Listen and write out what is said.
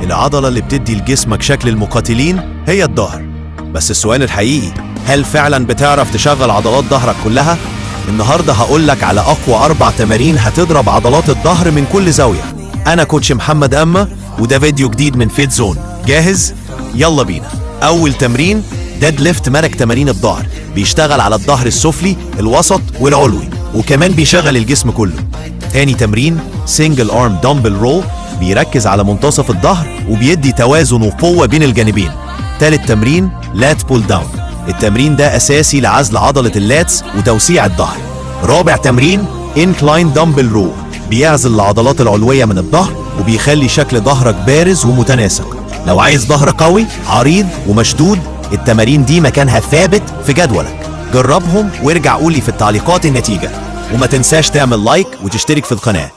العضلة اللي بتدي لجسمك شكل المقاتلين هي الظهر. بس السؤال الحقيقي، هل فعلا بتعرف تشغل عضلات ظهرك كلها؟ النهاردة هقولك على أقوى 4 تمارين هتضرب عضلات الظهر من كل زاوية. أنا كوتش محمد أما، وده فيديو جديد من فيت زون. جاهز؟ يلا بينا. أول تمرين ديد ليفت، مرك تمارين الظهر، بيشتغل على الظهر السفلي الوسط والعلوي، وكمان بيشغل الجسم كله. تاني تمرين سنجل ارم دمبل رول، بيركز على منتصف الظهر وبيدي توازن وقوة بين الجانبين. تالت تمرين لات بول داون، التمرين ده أساسي لعزل عضلة اللاتس وتوسيع الظهر. رابع تمرين انكلاين دمبل رو، بيعزل العضلات العلوية من الظهر وبيخلي شكل ظهرك بارز ومتناسق. لو عايز ظهر قوي عريض ومشدود، التمارين دي مكانها ثابت في جدولك. جربهم وارجع قولي في التعليقات النتيجة، وما تنساش تعمل لايك وتشترك في القناة.